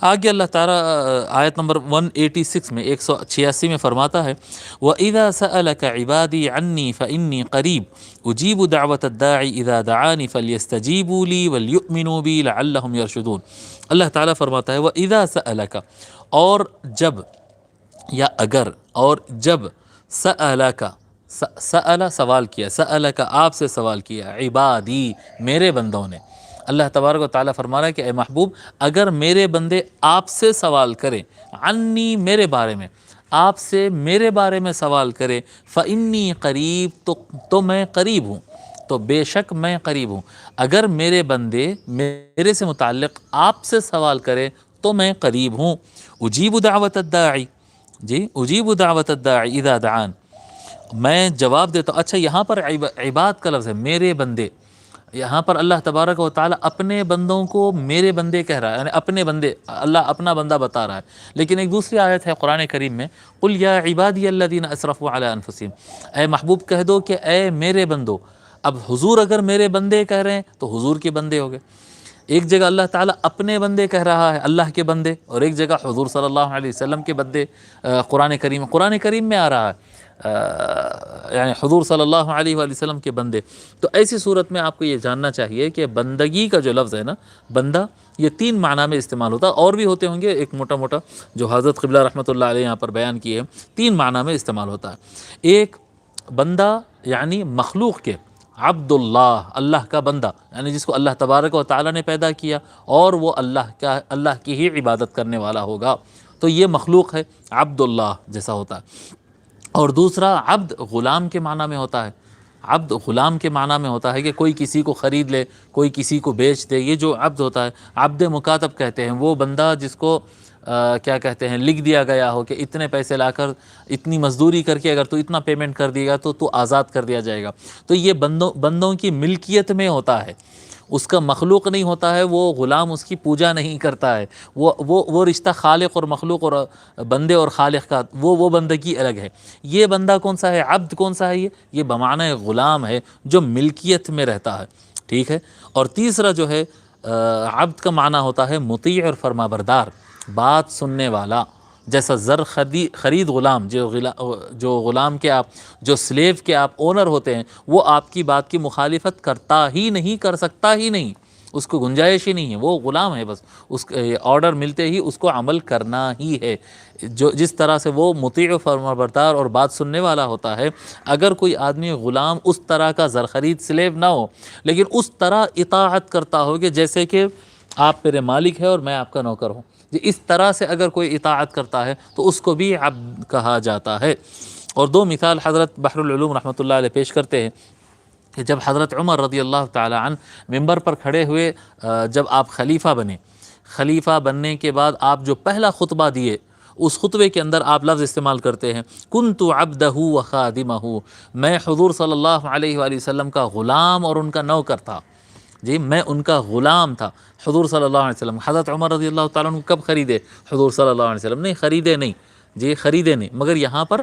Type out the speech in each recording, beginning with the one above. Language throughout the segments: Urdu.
آگے اللہ تعالیٰ آیت نمبر 186 میں 186 میں فرماتا ہے وَإِذَا سَأَلَكَ عِبَادِي عَنِّي فَإِنِّي قَرِيبٌ أُجِيبُ دَعْوَةَ الدَّاعِ إِذَا دَعَانِ فَلْيَسْتَجِيبُوا لِي وَلْيُؤْمِنُوا بِي لَعَلَّهُمْ يَرْشُدُونَ۔ اللہ تعالیٰ فرماتا ہے وَإِذَا سَأَلَكَ، اور جب، یا اگر، اور جب، سألک، سأل سوال کیا، سألک آپ سے سوال کیا، عبادی میرے بندوں نے۔ اللہ تبارک و تعالیٰ فرما رہا ہے کہ اے محبوب اگر میرے بندے آپ سے سوال کریں، عنی میرے بارے میں، آپ سے میرے بارے میں سوال کرے، فإنی قریب، تو میں قریب ہوں، تو بے شک میں قریب ہوں۔ اگر میرے بندے میرے سے متعلق آپ سے سوال کرے تو میں قریب ہوں۔ اجیب دعوت الداعی، جی اجیب دعوت الداعی اذا دعان، میں جواب دیتا ہوں۔ اچھا یہاں پر عباد کا لفظ ہے، میرے بندے، یہاں پر اللہ تبارک و تعالیٰ اپنے بندوں کو میرے بندے کہہ رہا ہے، یعنی اپنے بندے، اللہ اپنا بندہ بتا رہا ہے۔ لیکن ایک دوسری آیت ہے قرآن کریم میں، قل یا عبادی الذین اسرفوا علی انفسہم، اے محبوب کہہ دو کہ اے میرے بندو۔ اب حضور اگر میرے بندے کہہ رہے ہیں تو حضور کے بندے ہو گئے۔ ایک جگہ اللہ تعالیٰ اپنے بندے کہہ رہا ہے، اللہ کے بندے، اور ایک جگہ حضور صلی اللہ علیہ وسلم کے بندے۔ قرآن کریم میں آ رہا ہے یعنی حضور صلی اللہ علیہ وآلہ وسلم کے بندے۔ تو ایسی صورت میں آپ کو یہ جاننا چاہیے کہ بندگی کا جو لفظ ہے نا، بندہ، یہ 3 معنی میں استعمال ہوتا ہے، اور بھی ہوتے ہوں گے، ایک موٹا موٹا جو حضرت قبلہ رحمۃ اللہ علیہ یہاں پر بیان کیے ہیں، 3 معنی میں استعمال ہوتا ہے۔ ایک، بندہ یعنی مخلوق کے، عبد اللہ، اللہ کا بندہ، یعنی جس کو اللہ تبارک و تعالیٰ نے پیدا کیا اور وہ اللہ کی ہی عبادت کرنے والا ہوگا، تو یہ مخلوق ہے، عبد اللہ جیسا ہوتا ہے۔ اور دوسرا، عبد غلام کے معنی میں ہوتا ہے، عبد غلام کے معنی میں ہوتا ہے کہ کوئی کسی کو خرید لے، کوئی کسی کو بیچ دے، یہ جو عبد ہوتا ہے، عبد مکاتب کہتے ہیں وہ بندہ جس کو کیا کہتے ہیں، لکھ دیا گیا ہو کہ اتنے پیسے لا کر، اتنی مزدوری کر کے اگر تو اتنا پیمنٹ کر دیے گا تو آزاد کر دیا جائے گا۔ تو یہ بندوں کی ملکیت میں ہوتا ہے، اس کا مخلوق نہیں ہوتا ہے، وہ غلام اس کی پوجا نہیں کرتا ہے، وہ رشتہ خالق اور مخلوق اور بندے اور خالق کا، وہ بندگی الگ ہے۔ یہ بندہ کون سا ہے، عبد کون سا ہے، یہ بمعنی غلام ہے جو ملکیت میں رہتا ہے، ٹھیک ہے۔ اور تیسرا جو ہے عبد کا معنی ہوتا ہے مطیع اور فرما بردار، بات سننے والا، جیسا زر خرید غلام، جو غلام کے آپ، جو سلیو کے آپ اونر ہوتے ہیں، وہ آپ کی بات کی مخالفت کرتا ہی نہیں، کر سکتا ہی نہیں، اس کو گنجائش ہی نہیں ہے، وہ غلام ہے، بس اس آرڈر ملتے ہی اس کو عمل کرنا ہی ہے۔ جس طرح سے وہ مطیع و فرما بردار اور بات سننے والا ہوتا ہے، اگر کوئی آدمی غلام اس طرح کا زرخرید سلیو نہ ہو، لیکن اس طرح اطاعت کرتا ہو کہ جیسے کہ آپ میرے مالک ہے اور میں آپ کا نوکر ہوں، اس طرح سے اگر کوئی اطاعت کرتا ہے تو اس کو بھی عبد کہا جاتا ہے۔ اور 2 مثال حضرت بحر العلوم رحمۃ اللہ علیہ پیش کرتے ہیں کہ جب حضرت عمر رضی اللہ تعالی عنہ ممبر پر کھڑے ہوئے، جب آپ خلیفہ بنے، خلیفہ بننے کے بعد آپ جو پہلا خطبہ دیے، اس خطبے کے اندر آپ لفظ استعمال کرتے ہیں کنت عبدہ و خادمہ، میں حضور صلی اللہ علیہ وآلہ وسلم کا غلام اور ان کا نوکر تھا، جی میں ان کا غلام تھا۔ حضور صلی اللہ علیہ وسلم، حضرت عمر رضی اللہ تعالیٰ عنہ کب خریدے؟ حضور صلی اللہ علیہ وسلم نہیں خریدے، نہیں جی خریدے نہیں، مگر یہاں پر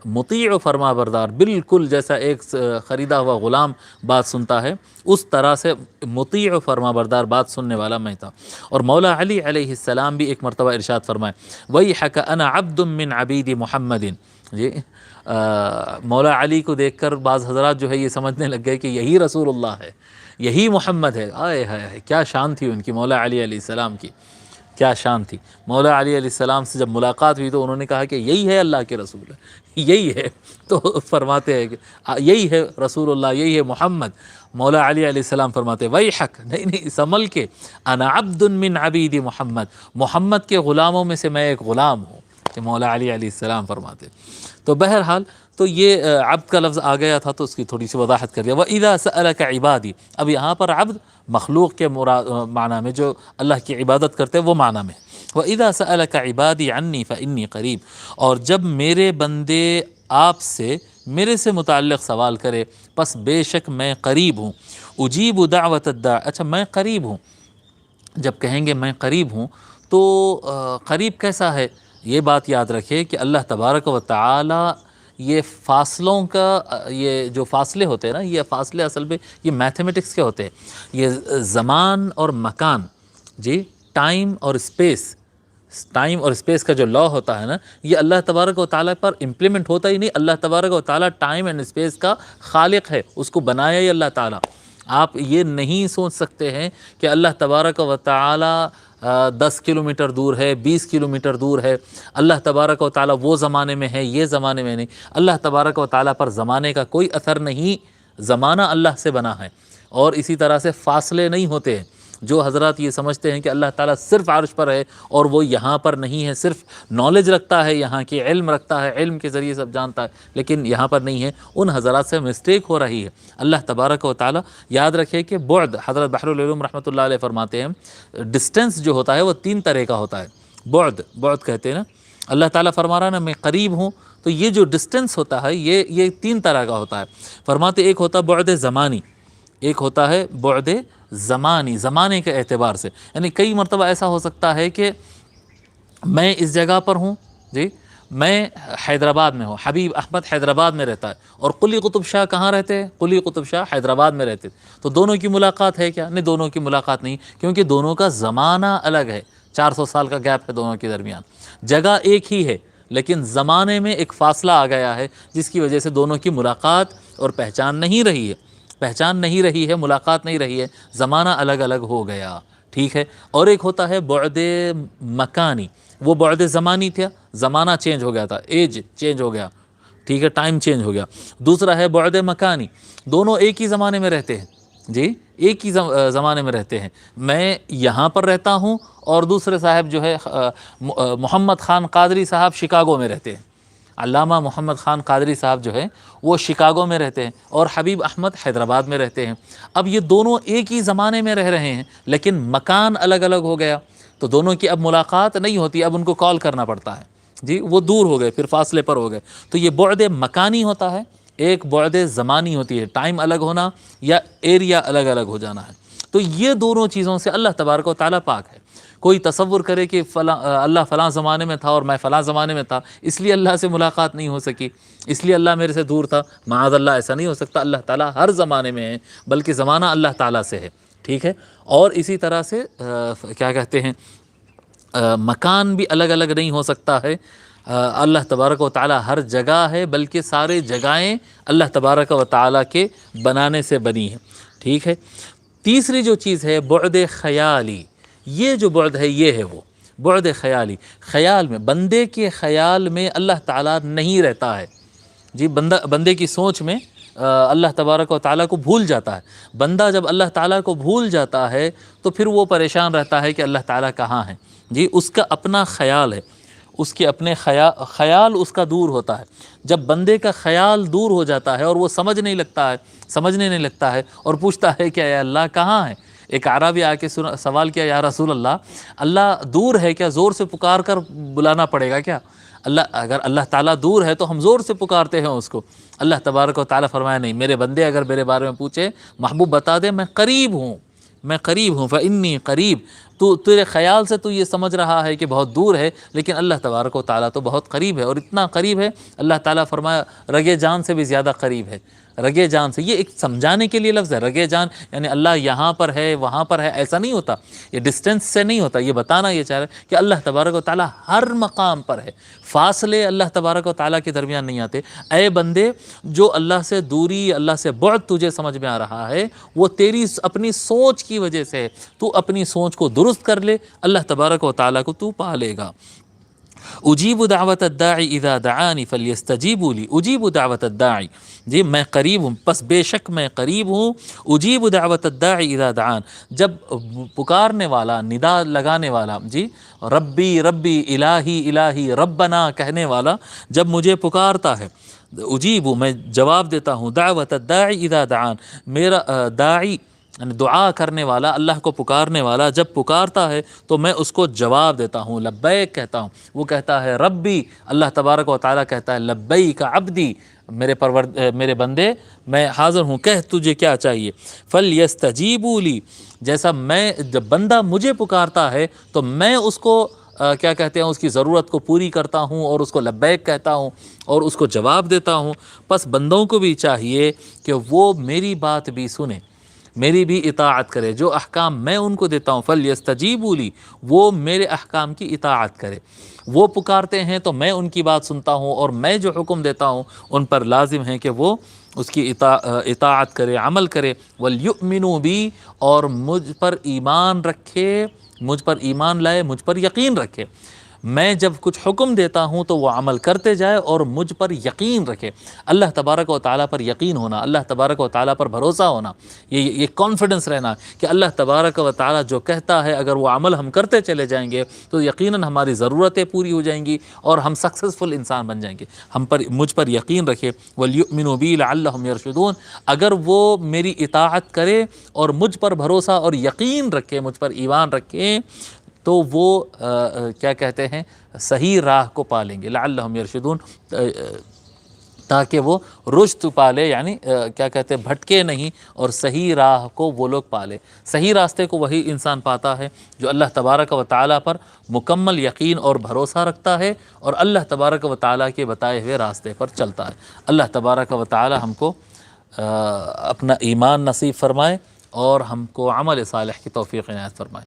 مطیع و فرما بردار، بالکل جیسا ایک خریدا ہوا غلام بات سنتا ہے، اس طرح سے مطیع و فرما بردار بات سننے والا میں تھا۔ اور مولا علی علیہ السلام بھی ایک مرتبہ ارشاد فرمائے وَيْحَكَ أَنَا عَبْدٌ مِّنْ عَبِيدِ مُحَمَّدٍ، جی مولا علی کو دیکھ کر بعض حضرات جو ہے یہ سمجھنے لگ گئے کہ یہی رسول اللہ ہے، یہی محمد ہے۔ آئے ہائے، کیا شان تھی ان کی، مولا علی علیہ السلام کی کیا شان تھی۔ مولا علی علیہ السلام سے جب ملاقات ہوئی تو انہوں نے کہا کہ یہی ہے اللہ کے رسول، یہی ہے، تو فرماتے ہیں کہ یہی ہے رسول اللہ، یہی ہے محمد۔ مولا علی علیہ السلام فرماتے ویحک، نہیں سنبھل کے، انا عبد من عبید محمد، محمد کے غلاموں میں سے میں ایک غلام ہوں، کہ مولا علی علیہ السلام فرماتے۔ تو بہرحال تو یہ عبد کا لفظ آ گیا تھا تو اس کی تھوڑی سی وضاحت کر دیا۔ وَإِذَا سَأَلَكَ عِبَادِي، اب یہاں پر عبد مخلوق کے معنی میں، جو اللہ کی عبادت کرتے ہیں وہ معنی میں۔ وَإِذَا سَأَلَكَ عِبَادِي عَنِّي فَإِنِّي قَرِيب، اور جب میرے بندے آپ سے، میرے سے متعلق سوال کرے، پس بے شک میں قریب ہوں، اجیب دعوت الداع، اچھا میں قریب ہوں، جب کہیں گے میں قریب ہوں تو قریب کیسا ہے، یہ بات یاد رکھے کہ اللہ تبارک و تعالی یہ فاصلوں کا، یہ جو فاصلے ہوتے ہیں نا، یہ فاصلے اصل میں یہ میتھمیٹکس کے ہوتے ہیں، یہ زمان اور مکان، جی ٹائم اور اسپیس، ٹائم اور اسپیس کا جو لا ہوتا ہے نا، یہ اللہ تبارک و تعالیٰ پر امپلیمنٹ ہوتا ہی نہیں. اللہ تبارک و تعالیٰ ٹائم اینڈ اسپیس کا خالق ہے، اس کو بنایا ہی اللہ تعالیٰ. آپ یہ نہیں سوچ سکتے ہیں کہ اللہ تبارک و تعالیٰ 10 کلومیٹر دور ہے، 20 کلومیٹر دور ہے. اللہ تبارک و تعالیٰ وہ زمانے میں ہے، یہ زمانے میں نہیں. اللہ تبارک و تعالیٰ پر زمانے کا کوئی اثر نہیں، زمانہ اللہ سے بنا ہے. اور اسی طرح سے فاصلے نہیں ہوتے ہیں. جو حضرات یہ سمجھتے ہیں کہ اللہ تعالیٰ صرف عرش پر ہے اور وہ یہاں پر نہیں ہے، صرف نالج رکھتا ہے، یہاں کی علم رکھتا ہے، علم کے ذریعے سب جانتا ہے، لیکن یہاں پر نہیں ہے، ان حضرات سے مسٹیک ہو رہی ہے. اللہ تبارک و تعالیٰ، یاد رکھے کہ بعد، حضرت بحر العلوم رحمۃ اللہ علیہ فرماتے ہیں ڈسٹینس جو ہوتا ہے وہ 3 طرح کا ہوتا ہے. بعد کہتے ہیں نا، اللہ تعالیٰ فرما رہا ہے نا میں قریب ہوں، تو یہ جو ڈسٹینس ہوتا ہے یہ 3 طرح کا ہوتا ہے. فرماتے ایک ہوتا ہے بعد زمانی، ایک ہوتا ہے بعد زمانی، زمانے کے اعتبار سے. یعنی کئی مرتبہ ایسا ہو سکتا ہے کہ میں اس جگہ پر ہوں جی، میں حیدرآباد میں ہوں، حبیب احمد حیدرآباد میں رہتا ہے، اور قلی قطب شاہ کہاں رہتے ہیں؟ قلی قطب شاہ حیدرآباد میں رہتے. تو دونوں کی ملاقات ہے کیا؟ نہیں، دونوں کی ملاقات نہیں، کیونکہ دونوں کا زمانہ الگ ہے. 400 سال کا گیپ ہے دونوں کے درمیان. جگہ ایک ہی ہے لیکن زمانے میں ایک فاصلہ آ گیا ہے، جس کی وجہ سے دونوں کی ملاقات اور پہچان نہیں رہی ہے، ملاقات نہیں رہی ہے، زمانہ الگ الگ ہو گیا. ٹھیک ہے. اور ایک ہوتا ہے بعد مکانی، وہ بعد زمانی تھا، زمانہ چینج ہو گیا تھا، ایج چینج ہو گیا، ٹھیک ہے، ٹائم چینج ہو گیا. دوسرا ہے بعد مکانی، دونوں ایک ہی زمانے میں رہتے ہیں جی، ایک ہی زمانے میں رہتے ہیں. میں یہاں پر رہتا ہوں اور دوسرے صاحب جو ہے محمد خان قادری صاحب شکاگو میں رہتے ہیں. علامہ محمد خان قادری صاحب جو ہے وہ شکاگو میں رہتے ہیں اور حبیب احمد حیدرآباد میں رہتے ہیں. اب یہ دونوں ایک ہی زمانے میں رہ رہے ہیں لیکن مکان الگ الگ ہو گیا، تو دونوں کی اب ملاقات نہیں ہوتی، اب ان کو کال کرنا پڑتا ہے جی، وہ دور ہو گئے، پھر فاصلے پر ہو گئے. تو یہ بعد مکانی ہوتا ہے، ایک بعد زمانی ہوتی ہے، ٹائم الگ ہونا یا ایریا الگ الگ ہو جانا ہے. تو یہ دونوں چیزوں سے اللہ تبارک و تعالیٰ پاک ہے. کوئی تصور کرے کہ اللہ فلاں زمانے میں تھا اور میں فلاں زمانے میں تھا، اس لیے اللہ سے ملاقات نہیں ہو سکی، اس لیے اللہ میرے سے دور تھا، معاذ اللہ ایسا نہیں ہو سکتا. اللہ تعالیٰ ہر زمانے میں ہے، بلکہ زمانہ اللہ تعالیٰ سے ہے. ٹھیک ہے. اور اسی طرح سے کیا کہتے ہیں، مکان بھی الگ الگ نہیں ہو سکتا ہے. اللہ تبارک و تعالیٰ ہر جگہ ہے، بلکہ سارے جگہیں اللہ تبارک و تعالیٰ کے بنانے سے بنی ہیں. ٹھیک ہے. تیسری جو چیز ہے بعد خیالی، یہ جو بعد ہے یہ ہے وہ بعد خیالی. خیال میں، بندے کے خیال میں اللہ تعالیٰ نہیں رہتا ہے جی. بندے کی سوچ میں اللہ تبارک و تعالیٰ کو بھول جاتا ہے. بندہ جب اللہ تعالیٰ کو بھول جاتا ہے تو پھر وہ پریشان رہتا ہے کہ اللہ تعالیٰ کہاں ہے جی. اس کا اپنا خیال ہے، اس کے اپنے خیال اس کا دور ہوتا ہے. جب بندے کا خیال دور ہو جاتا ہے اور وہ سمجھنے نہیں لگتا ہے اور پوچھتا ہے کہ اے اللہ کہاں ہے. ایک اعرابی آ کے سوال کیا، یا رسول اللہ دور ہے کیا؟ زور سے پکار کر بلانا پڑے گا کیا؟ اگر اللہ تعالیٰ دور ہے تو ہم زور سے پکارتے ہیں اس کو. اللہ تبارک و تعالیٰ فرمایا نہیں، میرے بندے اگر میرے بارے میں پوچھے، محبوب بتا دے میں قریب ہوں، فإنی قریب. تو تیرے خیال سے تو یہ سمجھ رہا ہے کہ بہت دور ہے، لیکن اللہ تبارک و تعالیٰ تو بہت قریب ہے. اور اتنا قریب ہے، اللہ تعالیٰ فرمایا رگے جان سے بھی زیادہ قریب ہے. رگے جان سے، یہ ایک سمجھانے کے لیے لفظ ہے. رگے جان یعنی اللہ یہاں پر ہے، وہاں پر ہے، ایسا نہیں ہوتا. یہ ڈسٹینس سے نہیں ہوتا. یہ بتانا یہ چاہ رہا ہے کہ اللہ تبارک و تعالیٰ ہر مقام پر ہے. فاصلے اللہ تبارک و تعالیٰ کے درمیان نہیں آتے. اے بندے، جو اللہ سے دوری، اللہ سے بعد تجھے سمجھ میں آ رہا ہے، وہ تیری اپنی سوچ کی وجہ سے ہے. تو اپنی سوچ کو درست کر لے، اللہ تبارک و تعالیٰ کو تو پا لے گا. اجیب دعوت الداعی اذا دعانی فلیستجیبوا لی. اجیب دعوت الداعی، جی میں قریب ہوں، پس بے شک میں قریب ہوں. اجیب دعوت الداعی اذا دعان، جب پکارنے والا، ندا لگانے والا، جی ربی ربی الہی الہی ربنا کہنے والا جب مجھے پکارتا ہے، اجیب میں جواب دیتا ہوں. دعوت الداعی اذا دعان، میرا داعی یعنی دعا کرنے والا، اللہ کو پکارنے والا جب پکارتا ہے تو میں اس کو جواب دیتا ہوں، لبیک کہتا ہوں. وہ کہتا ہے ربی، اللہ تبارک و تعالیٰ کہتا ہے لبیک عبدی، میرے بندے میں حاضر ہوں، کہہ تجھے کیا چاہیے. فلیستجیبوا لی، جیسا میں، جب بندہ مجھے پکارتا ہے تو میں اس کو کیا کہتے ہیں، اس کی ضرورت کو پوری کرتا ہوں اور اس کو لبیک کہتا ہوں اور اس کو جواب دیتا ہوں. پس بندوں کو بھی چاہیے کہ وہ میری بات بھی سنیں. میری بھی اطاعت کرے، جو احکام میں ان کو دیتا ہوں فَلْيَسْتَجِيبُوا لِي، وہ میرے احکام کی اطاعت کرے۔ وہ پکارتے ہیں تو میں ان کی بات سنتا ہوں، اور میں جو حکم دیتا ہوں ان پر لازم ہے کہ وہ اس کی اطاعت کرے، عمل کرے۔ وَلْيُؤْمِنُوا بِي، اور مجھ پر ایمان رکھے، مجھ پر ایمان لائے، مجھ پر یقین رکھے۔ میں جب کچھ حکم دیتا ہوں تو وہ عمل کرتے جائے اور مجھ پر یقین رکھے۔ اللہ تبارک و تعالیٰ پر یقین ہونا، اللہ تبارک و تعالیٰ پر بھروسہ ہونا، یہ کانفیڈنس رہنا کہ اللہ تبارک و تعالیٰ جو کہتا ہے اگر وہ عمل ہم کرتے چلے جائیں گے تو یقیناً ہماری ضرورتیں پوری ہو جائیں گی اور ہم سکسیزفل انسان بن جائیں گے۔ مجھ پر یقین رکھے۔ وَلْيُؤْمِنُوا بِي لَعَلَّهُمْ يَرْشُدُونَ، اگر وہ میری اطاعت کرے اور مجھ پر بھروسہ اور یقین رکھے، مجھ پر ایمان رکھے، تو وہ کیا کہتے ہیں، صحیح راہ کو پالیں گے۔ لعلہم یرشدون، تاکہ وہ رشد پالے، یعنی کیا کہتے ہیں، بھٹکے نہیں اور صحیح راہ کو وہ لوگ پالے۔ صحیح راستے کو وہی انسان پاتا ہے جو اللہ تبارک و تعالیٰ پر مکمل یقین اور بھروسہ رکھتا ہے اور اللہ تبارک و تعالیٰ کے بتائے ہوئے راستے پر چلتا ہے۔ اللہ تبارک و تعالیٰ ہم کو اپنا ایمان نصیب فرمائے اور ہم کو عمل صالح کی توفیق عنایت فرمائے۔